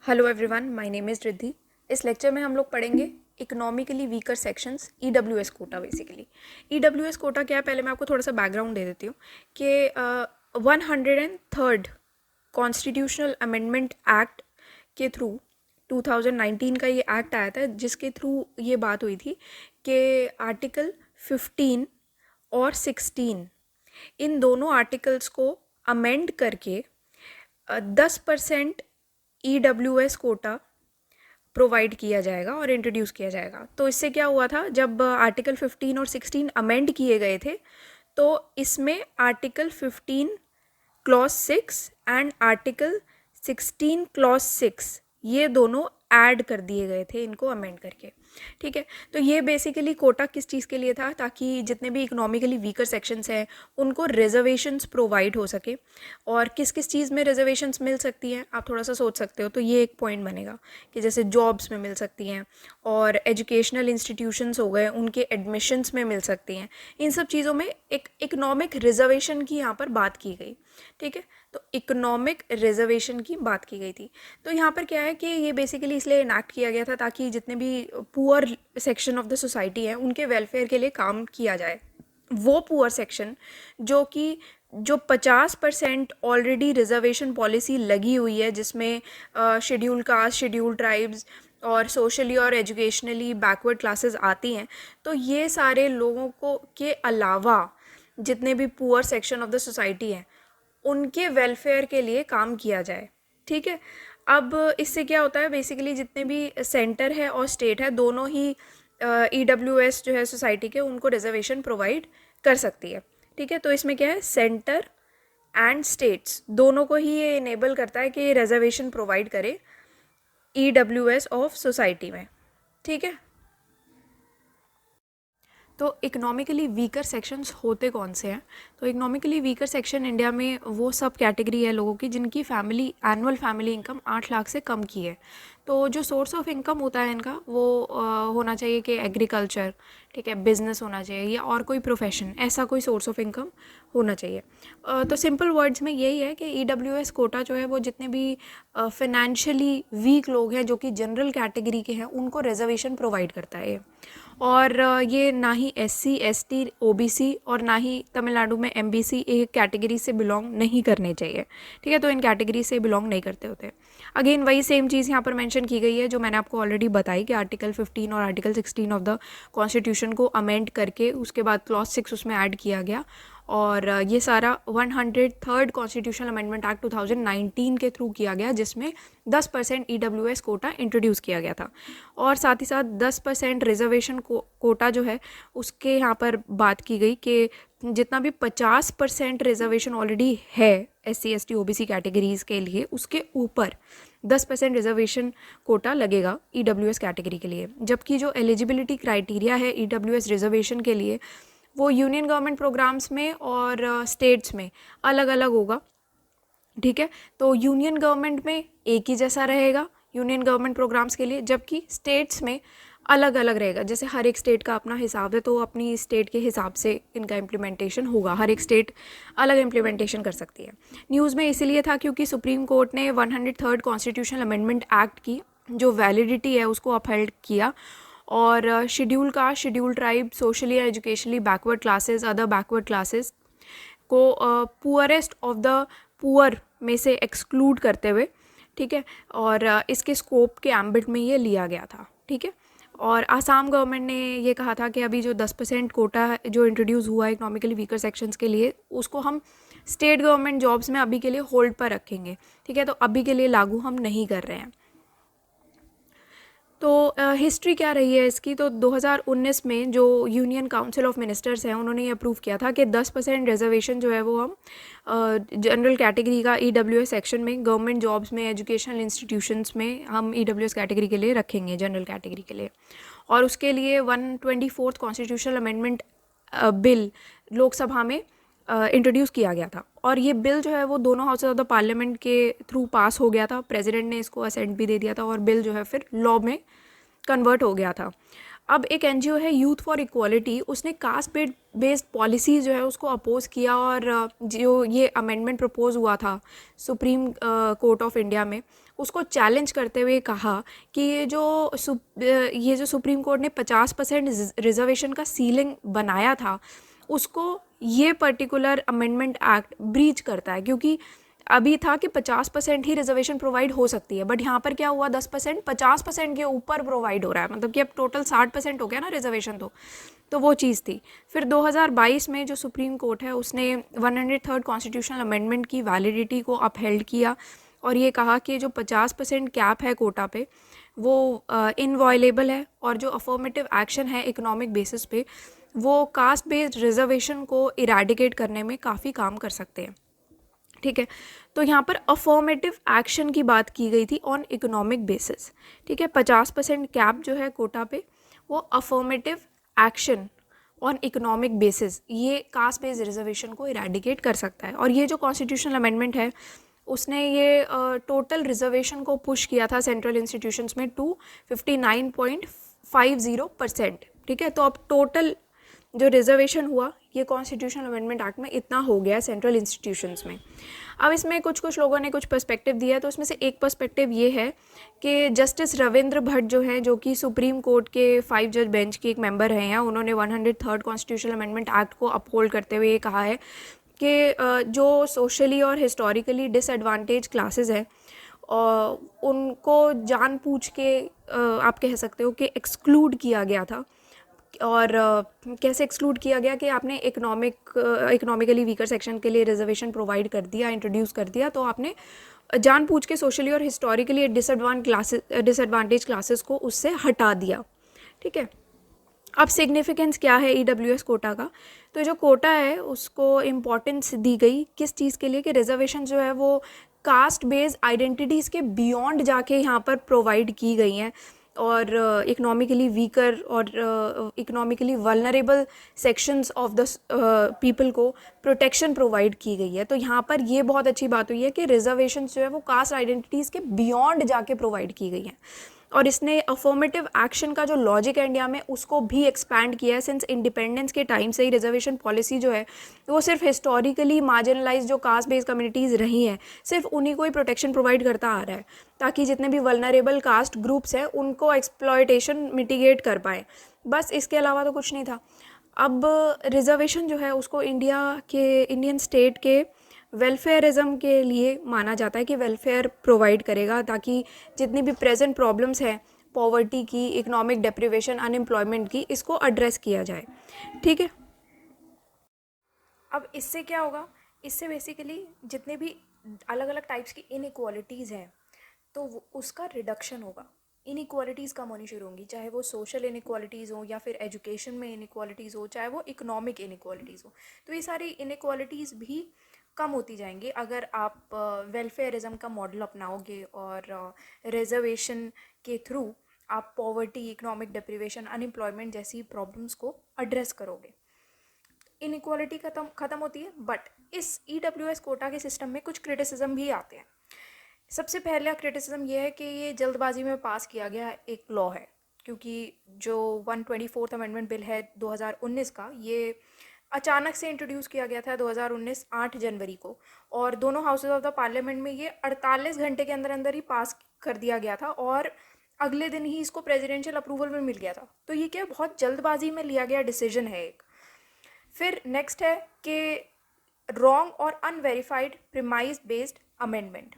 Hello everyone, my name is Riddhi. इस lecture में हम लोग पढ़ेंगे economically weaker sections, EWS quota. Basically EWS quota क्या है, पहले मैं आपको थोड़ा सा बैकग्राउंड दे देती हूँ कि 103rd कॉन्स्टिट्यूशनल अमेंडमेंट एक्ट के थ्रू 2019 का ये एक्ट आया था, जिसके थ्रू ये बात हुई थी कि आर्टिकल 15 और 16 इन दोनों आर्टिकल्स को अमेंड करके 10% ईडब्ल्यूएस कोटा प्रोवाइड किया जाएगा और इंट्रोड्यूस किया जाएगा। तो इससे क्या हुआ था, जब आर्टिकल 15 और 16 अमेंड किए गए थे तो इसमें article 15 clause 6 and article 16 clause 6 ये दोनों ऐड कर दिए गए थे इनको अमेंड करके। ठीक है, तो ये बेसिकली कोटा किस चीज़ के लिए था, ताकि जितने भी इकोनॉमिकली वीकर सेक्शंस हैं उनको रिजर्वेशंस प्रोवाइड हो सके। और किस किस चीज़ में रिजर्वेशंस मिल सकती हैं, आप थोड़ा सा सोच सकते हो। तो ये एक पॉइंट बनेगा कि जैसे जॉब्स में मिल सकती हैं, और एजुकेशनल इंस्टीट्यूशंस हो गए उनके एडमिशन्स में मिल सकती हैं। इन सब चीज़ों में एक इकोनॉमिक रिजर्वेशन की यहाँ पर बात की गई। ठीक है, तो इकोनॉमिक रिजर्वेशन की बात की गई थी। तो यहाँ पर क्या है कि ये बेसिकली इसलिए इनैक्ट किया गया था ताकि जितने भी poor section of the society है उनके वेलफेयर के लिए काम किया जाए। वो पुअर सेक्शन जो 50% ऑलरेडी रिजर्वेशन पॉलिसी लगी हुई है, जिसमें शेड्यूल कास्ट, शेड्यूल ट्राइब्स और सोशली और एजुकेशनली बैकवर्ड क्लासेस आती हैं। तो ये सारे लोगों को के अलावा जितने भी poor section of the society हैं उनके वेलफेयर के लिए काम किया जाए। ठीक है, अब इससे क्या होता है, बेसिकली जितने भी सेंटर है और स्टेट है दोनों ही ईडब्ल्यूएस जो है सोसाइटी के उनको रिजर्वेशन प्रोवाइड कर सकती है। ठीक है, तो इसमें क्या है, सेंटर एंड स्टेट्स दोनों को ही ये इनेबल करता है कि रिजर्वेशन प्रोवाइड करे ईडब्ल्यूएस ऑफ सोसाइटी में। ठीक है, तो इकोनॉमिकली वीकर सेक्शंस होते कौन से हैं? तो इकोनॉमिकली वीकर सेक्शन इंडिया में वो सब कैटेगरी है लोगों की जिनकी एनुअल फैमिली इनकम 8 लाख से कम की है। तो जो सोर्स ऑफ इनकम होता है इनका वो होना चाहिए कि एग्रीकल्चर, ठीक है, बिजनेस होना चाहिए या और कोई प्रोफेशन, ऐसा कोई सोर्स ऑफ इनकम होना चाहिए। तो सिंपल वर्ड्स में यही है कि ईडब्ल्यूएस कोटा जो है वो जितने भी फाइनेंशियली वीक लोग हैं जो कि जनरल कैटेगरी के हैं उनको रिजर्वेशन प्रोवाइड करता है। और ये ना ही एससी, एसटी, ओबीसी और ना ही तमिलनाडु में एमबीसी एक कैटेगरी से बिलोंग नहीं करने चाहिए। ठीक है, तो इन कैटेगरी से बिलोंग नहीं करते होते। अगेन वही सेम चीज़ यहाँ पर मेंशन की गई है जो मैंने आपको ऑलरेडी बताई कि आर्टिकल 15 और आर्टिकल 16 ऑफ द कॉन्स्टिट्यूशन को अमेंड करके उसके बाद क्लॉज 6 उसमें ऐड किया गया। और ये सारा 103rd कॉन्स्टिट्यूशनल अमेंडमेंट एक्ट 2019 के थ्रू किया गया, जिसमें 10% ईडब्ल्यूएस कोटा इंट्रोड्यूस किया गया था। और साथ ही साथ 10% रिजर्वेशन कोटा जो है उसके यहाँ पर बात की गई कि जितना भी 50% रिजर्वेशन ऑलरेडी है एससी, एसटी, ओबीसी कैटेगरीज़ के लिए, उसके ऊपर 10% रिजर्वेशन कोटा लगेगा ईडब्ल्यूएस कैटेगरी के लिए। जबकि जो एलिजिबिलिटी क्राइटेरिया है ईडब्ल्यूएस रिजर्वेशन के लिए वो यूनियन गवर्नमेंट प्रोग्राम्स में और स्टेट्स में अलग अलग होगा। ठीक है, तो यूनियन गवर्नमेंट में एक ही जैसा रहेगा यूनियन गवर्नमेंट प्रोग्राम्स के लिए, जबकि स्टेट्स में अलग अलग रहेगा। जैसे हर एक स्टेट का अपना हिसाब है, तो अपनी स्टेट के हिसाब से इनका इम्प्लीमेंटेशन होगा। हर एक स्टेट अलग इम्प्लीमेंटेशन कर सकती है। न्यूज़ में इसीलिए था क्योंकि सुप्रीम कोर्ट ने 103rd कॉन्स्टिट्यूशनल अमेंडमेंट एक्ट की जो वैलिडिटी है उसको अपहेल्ड किया, और schedule caste, schedule tribe, socially या educationally backward classes, other backward classes को पुअरेस्ट ऑफ द पुअर में से एक्सक्लूड करते हुए, ठीक है, और इसके स्कोप के एम्बिट में ये लिया गया था। ठीक है, और आसाम गवर्नमेंट ने ये कहा था कि अभी जो 10% कोटा जो इंट्रोड्यूस हुआ है इकोनॉमिकली वीकर सेक्शंस के लिए, उसको हम स्टेट गवर्नमेंट जॉब्स में अभी के लिए होल्ड पर रखेंगे। ठीक है, तो अभी के लिए लागू हम नहीं कर रहे हैं। तो हिस्ट्री क्या रही है इसकी, तो 2019 में जो यूनियन काउंसिल ऑफ मिनिस्टर्स हैं उन्होंने ये अप्रूव किया था कि 10% रिजर्वेशन जो है वो हम जनरल कैटेगरी का ईडब्ल्यूएस सेक्शन में, गवर्नमेंट जॉब्स में, एजुकेशनल इंस्टीट्यूशंस में हम ईडब्ल्यूएस कैटेगरी के लिए रखेंगे, जनरल कैटेगरी के लिए। और उसके लिए 124th constitutional amendment bill Lok Sabha में इंट्रोड्यूस किया गया था। और ये बिल जो है वो दोनों हाउसेज ऑफ द पार्लियामेंट के थ्रू पास हो गया था। प्रेसिडेंट ने इसको असेंट भी दे दिया था और बिल जो है फिर लॉ में कन्वर्ट हो गया था। अब एक एनजीओ है यूथ फॉर इक्वालिटी, उसने कास्ट बेस्ड पॉलिसी जो है उसको अपोज किया, और जो ये अमेंडमेंट प्रपोज हुआ था सुप्रीम कोर्ट ऑफ इंडिया में, उसको चैलेंज करते हुए कहा कि ये जो सुप्रीम कोर्ट ने 50% रिजर्वेशन का सीलिंग बनाया था, उसको ये पर्टिकुलर अमेंडमेंट एक्ट ब्रीच करता है, क्योंकि अभी था कि 50% ही रिजर्वेशन प्रोवाइड हो सकती है, बट यहाँ पर क्या हुआ, 10% 50% के ऊपर प्रोवाइड हो रहा है, मतलब कि अब टोटल 60% हो गया ना रिजर्वेशन। तो वो चीज़ थी। फिर 2022 में जो सुप्रीम कोर्ट है उसने 103rd कॉन्स्टिट्यूशनल अमेंडमेंट की वैलिडिटी को अपहेल्ड किया, और ये कहा कि जो 50% कैप है कोटा पे वो इनवॉयलेबल है, और जो अफर्मेटिव एक्शन है इकोनॉमिक बेसिस पे वो कास्ट बेस्ड रिजर्वेशन को इरेडिकेट करने में काफ़ी काम कर सकते हैं। ठीक है, तो यहाँ पर अफर्मेटिव एक्शन की बात की गई थी ऑन इकोनॉमिक बेसिस। ठीक है, 50% कैप जो है कोटा पे वो affirmative action on economic basis ये कास्ट बेस्ड रिजर्वेशन को इरेडिकेट कर सकता है। और ये जो कॉन्स्टिट्यूशनल अमेंडमेंट है उसने ये टोटल रिजर्वेशन को पुश किया था सेंट्रल इंस्टीट्यूशंस में टू 59.50%। ठीक है, तो अब टोटल जो रिजर्वेशन हुआ ये कॉन्स्टिट्यूशनल अमेंडमेंट एक्ट में इतना हो गया सेंट्रल इंस्टीट्यूशंस में। अब इसमें कुछ लोगों ने कुछ पर्सपेक्टिव दिया है, तो उसमें से एक पर्सपेक्टिव ये है कि जस्टिस रविंद्र भट्ट जो है, जो कि सुप्रीम कोर्ट के 5 जज बेंच के एक मेंबर हैं, या उन्होंने 103rd कॉन्स्टिट्यूशनल अमेंडमेंट एक्ट को अपहोल्ड करते हुए ये कहा है कि जो सोशली और हिस्टोरिकली डिसएडवांटेज क्लासेस हैं उनको जानबूझ के आप कह सकते हो कि एक्सक्लूड किया गया था। और कैसे एक्सक्लूड किया गया कि आपने इकोनॉमिकली वीकर सेक्शन के लिए रिजर्वेशन प्रोवाइड कर दिया, इंट्रोड्यूस कर दिया, तो आपने जानबूझ के सोशली और हिस्टोरिकली डिसएडवांटेज क्लासेस को उससे हटा दिया। ठीक है, अब सिग्निफिकेंस क्या है ईडब्ल्यूएस कोटा का? तो जो कोटा है उसको इम्पॉर्टेंस दी गई किस चीज़ के लिए कि रिजर्वेशन जो है वो कास्ट बेस्ड आइडेंटिटीज़ के बियॉन्ड जाके यहाँ पर प्रोवाइड की गई हैं, और इकोनॉमिकली वीकर और economically vulnerable sections of the people को प्रोटेक्शन प्रोवाइड की गई है। तो यहाँ पर ये बहुत अच्छी बात हुई है कि रिजर्वेशन जो है वो कास्ट आइडेंटिटीज़ के बियॉन्ड जाके प्रोवाइड की गई हैं, और इसने अफर्मेटिव एक्शन का जो लॉजिक है इंडिया में उसको भी एक्सपैंड किया है। सिंस इंडिपेंडेंस के टाइम से ही रिजर्वेशन पॉलिसी जो है वो सिर्फ हिस्टोरिकली मार्जिनलाइज जो कास्ट बेस्ड कम्युनिटीज़ रही हैं सिर्फ उन्हीं को ही प्रोटेक्शन प्रोवाइड करता आ रहा है, ताकि जितने भी वल्नरेबल कास्ट ग्रुप्स हैं उनको एक्सप्लॉयटेशन मिटिगेट कर पाए, बस इसके अलावा तो कुछ नहीं था। अब रिजर्वेशन जो है उसको इंडियन स्टेट के वेलफेयरिज्म के लिए माना जाता है कि वेलफेयर प्रोवाइड करेगा, ताकि जितनी भी प्रेजेंट प्रॉब्लम्स हैं पॉवर्टी की, इकोनॉमिक डेप्रिवेशन, अनएम्प्लॉयमेंट की, इसको एड्रेस किया जाए। ठीक है, अब इससे क्या होगा, इससे बेसिकली जितने भी अलग अलग टाइप्स की इनइक्वालिटीज़ हैं तो उसका रिडक्शन होगा, इनइक्वालिटीज़ कम होनी शुरू होंगी, चाहे वो सोशल इनइक्वालिटीज़ हो या फिर एजुकेशन में इनइक्वालिटीज़ हो, चाहे वो इकोनॉमिक इनइक्वालिटीज़ हो। तो ये सारी इनइक्वालिटीज़ भी कम होती जाएंगी अगर आप वेलफेयरिज्म का मॉडल अपनाओगे और रिजर्वेशन के थ्रू आप पॉवर्टी, इकोनॉमिक डिप्रिवेशन, अनएम्प्लॉयमेंट जैसी प्रॉब्लम्स को एड्रेस करोगे। इनइक्वालिटी ख़त्म होती है, बट इस ईडब्ल्यूएस कोटा के सिस्टम में कुछ क्रिटिसिज्म भी आते हैं। सबसे पहला क्रिटिसिज्म ये है कि ये जल्दबाजी में पास किया गया एक लॉ है, क्योंकि जो 124th अमेंडमेंट बिल है 2019 का, ये अचानक से इंट्रोड्यूस किया गया था 2019 8 जनवरी को, और दोनों हाउसेज ऑफ द पार्लियामेंट में ये 48 घंटे के अंदर अंदर ही पास कर दिया गया था, और अगले दिन ही इसको प्रेसिडेंशियल अप्रूवल में मिल गया था। तो ये क्या बहुत जल्दबाजी में लिया गया डिसीजन है एक। फिर नेक्स्ट है कि रॉन्ग और अनवेरीफाइड प्रीमाइस बेस्ड अमेंडमेंट।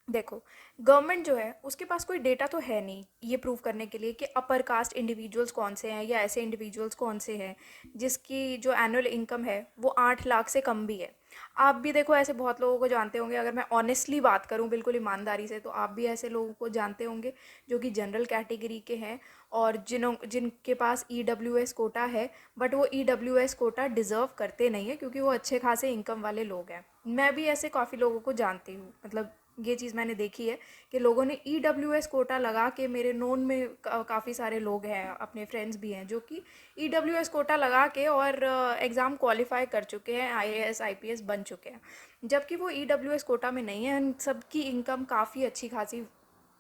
देखो, गवर्नमेंट जो है उसके पास कोई डेटा तो है नहीं ये प्रूव करने के लिए कि अपर कास्ट इंडिविजुअल्स कौन से हैं या ऐसे इंडिविजुअल्स कौन से हैं जिसकी जो एनुअल इनकम है वो 8 लाख से कम भी है। आप भी देखो ऐसे बहुत लोगों को जानते होंगे, अगर मैं ऑनेस्टली बात करूं बिल्कुल ईमानदारी से, तो आप भी ऐसे लोगों को जानते होंगे जो कि जनरल कैटेगरी के हैं और जिनके पास ईडब्ल्यूएस कोटा है, बट वो ईडब्ल्यूएस कोटा डिज़र्व करते नहीं है क्योंकि वो अच्छे खासे इनकम वाले लोग हैं। मैं भी ऐसे काफ़ी लोगों को जानती हूँ, मतलब ये चीज़ मैंने देखी है कि लोगों ने ईडब्ल्यूएस कोटा लगा के, मेरे नोन में काफ़ी सारे लोग हैं, अपने फ्रेंड्स भी हैं जो कि ईडब्ल्यूएस कोटा लगा के और एग्ज़ाम क्वालिफाई कर चुके हैं, आईएएस आईपीएस बन चुके हैं, जबकि वो ईडब्ल्यूएस कोटा में नहीं है। सबकी इनकम काफ़ी अच्छी खासी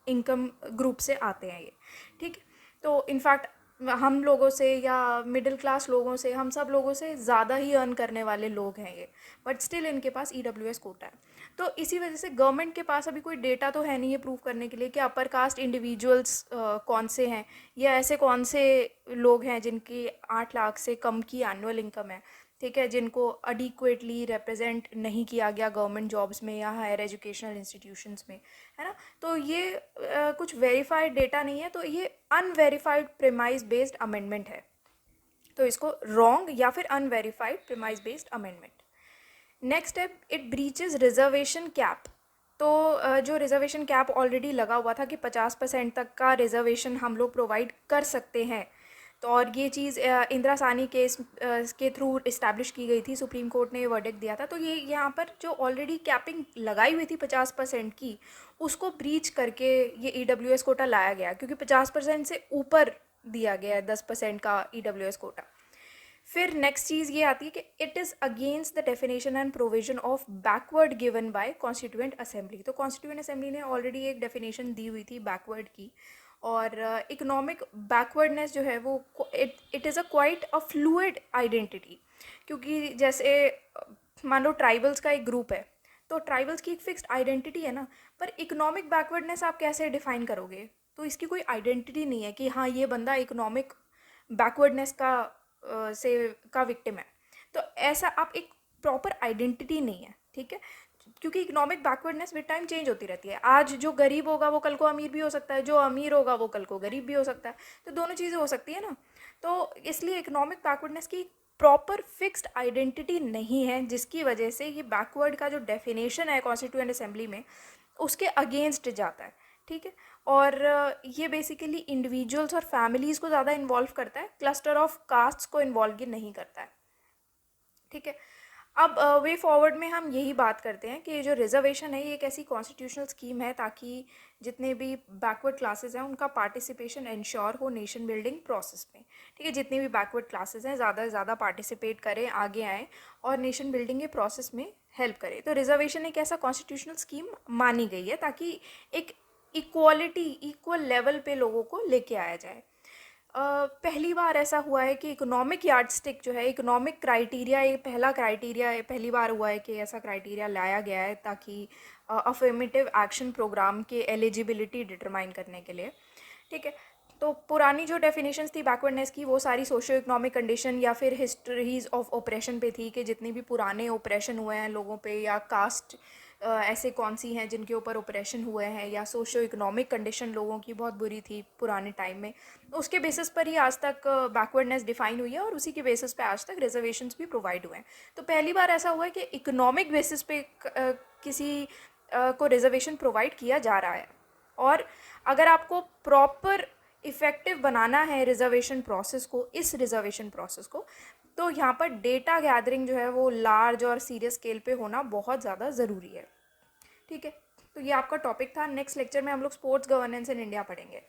इनकम ग्रुप से आते हैं ये। ठीक है, तो इनफैक्ट हम लोगों से या मिडिल क्लास लोगों से, हम सब लोगों से ज़्यादा ही अर्न करने वाले लोग हैं ये, बट स्टिल इनके पास ईडब्ल्यूएस कोटा है। तो इसी वजह से गवर्नमेंट के पास अभी कोई डेटा तो है नहीं है प्रूव करने के लिए कि अपर कास्ट इंडिविजुअल्स कौन से हैं, या ऐसे कौन से लोग हैं जिनकी 8 लाख से कम की एनुअल इनकम है, ठीक है, जिनको अडिक्वेटली रिप्रेजेंट नहीं किया गया गवर्नमेंट जॉब्स में या हायर एजुकेशनल इंस्टीट्यूशंस में, है ना। तो ये कुछ वेरीफाइड डेटा नहीं है, तो ये अनवेरीफाइड प्रेमाइज बेस्ड अमेंडमेंट है, तो इसको रॉन्ग या फिर unverified premise based amendment. Next है, इट ब्रीचेस रिजर्वेशन कैप। तो जो रिजर्वेशन कैप ऑलरेडी लगा हुआ था कि 50% तक का रिजर्वेशन हम लोग प्रोवाइड कर सकते हैं, तो और ये चीज़ इंदिरा साहनी केस के थ्रू इस्टेब्लिश की गई थी, सुप्रीम कोर्ट ने वर्डिक्ट दिया था। तो ये यहाँ पर जो ऑलरेडी कैपिंग लगाई हुई थी 50% की, उसको ब्रीच करके ये ईडब्ल्यूएस कोटा लाया गया, क्योंकि 50% से ऊपर दिया गया है 10% का ईडब्ल्यूएस कोटा। फिर नेक्स्ट चीज़ ये आती है कि it is against the definition and provision of backward given by constituent assembly. तो कॉन्स्टिट्यूएंट असेंबली ने ऑलरेडी एक डेफिनेशन दी हुई थी बैकवर्ड की, और इकोनॉमिक बैकवर्डनेस जो है वो it is a quite a fluid identity, क्योंकि जैसे मान लो ट्राइबल्स का एक ग्रुप है, तो ट्राइबल्स की एक फिक्स्ड आइडेंटिटी है ना, पर इकोनॉमिक बैकवर्डनेस आप कैसे डिफाइन करोगे? तो इसकी कोई आइडेंटिटी नहीं है कि हाँ ये बंदा इकोनॉमिक बैकवर्डनेस का विक्टिम है। तो ऐसा आप एक प्रॉपर आइडेंटिटी नहीं है, ठीक है, क्योंकि economic backwardness with time change होती रहती है। आज जो गरीब होगा वो कल को अमीर भी हो सकता है, जो अमीर होगा वो कल को गरीब भी हो सकता है, तो दोनों चीज़ें हो सकती है ना। तो इसलिए इकोनॉमिक बैकवर्डनेस की प्रॉपर फिक्स्ड आइडेंटिटी नहीं है, जिसकी वजह से ये बैकवर्ड का जो डेफिनेशन है कॉन्स्टिट्यूएंट असेंबली में, उसके अगेंस्ट जाता है, ठीक है। और ये बेसिकली इंडिविजुअल्स और फैमिलीज़ को ज़्यादा इन्वॉल्व करता है, क्लस्टर ऑफ कास्ट्स को इन्वॉल्व ये नहीं करता है, ठीक है। अब वे फॉरवर्ड में हम यही बात करते हैं कि जो रिजर्वेशन है ये एक ऐसी कॉन्स्टिट्यूशनल स्कीम है ताकि जितने भी बैकवर्ड क्लासेस हैं उनका पार्टिसिपेशन इंश्योर हो नेशन बिल्डिंग प्रोसेस में, ठीक है। जितने भी बैकवर्ड क्लासेस हैं ज़्यादा से ज़्यादा पार्टिसिपेट करें, आगे आएँ और नेशन बिल्डिंग के प्रोसेस में हेल्प करें। तो रिजर्वेशन एक ऐसा कॉन्स्टिट्यूशनल स्कीम मानी गई है ताकि एक इक्वालिटी, इक्वल लेवल पे लोगों को लेके आया जाए। पहली बार ऐसा हुआ है कि इकोनॉमिक यार्डस्टिक जो है, इकोनॉमिक क्राइटेरिया, ये पहला क्राइटेरिया पहली बार हुआ है कि ऐसा क्राइटेरिया लाया गया है ताकि अफर्मेटिव एक्शन प्रोग्राम के एलिजिबिलिटी डिटरमाइन करने के लिए, ठीक है। तो पुरानी जो डेफिनेशंस थी बैकवर्डनेस की, वो सारी सोशियो इकोनॉमिक कंडीशन या फिर हिस्ट्रीज ऑफ ओप्रेशन पे थी, कि जितने भी पुराने ओप्रेशन हुए हैं लोगों पे, या कास्ट ऐसे कौन सी हैं जिनके ऊपर ऑपरेशन हुए हैं, या सोशो इकोनॉमिक कंडीशन लोगों की बहुत बुरी थी पुराने टाइम में, उसके बेसिस पर ही आज तक बैकवर्डनेस डिफाइन हुई है, और उसी के बेसिस पे आज तक रिजर्वेशंस भी प्रोवाइड हुए हैं। तो पहली बार ऐसा हुआ है कि इकोनॉमिक बेसिस पे किसी को रिजर्वेशन प्रोवाइड किया जा रहा है। और अगर आपको प्रॉपर इफ़ेक्टिव बनाना है रिजर्वेशन प्रोसेस को, इस रिजर्वेशन प्रोसेस को, तो यहाँ पर डेटा गैदरिंग जो है वो लार्ज और सीरियस स्केल पे होना बहुत ज़्यादा ज़रूरी है, ठीक है। तो ये आपका टॉपिक था। नेक्स्ट लेक्चर में हम लोग स्पोर्ट्स गवर्नेंस इन इंडिया पढ़ेंगे।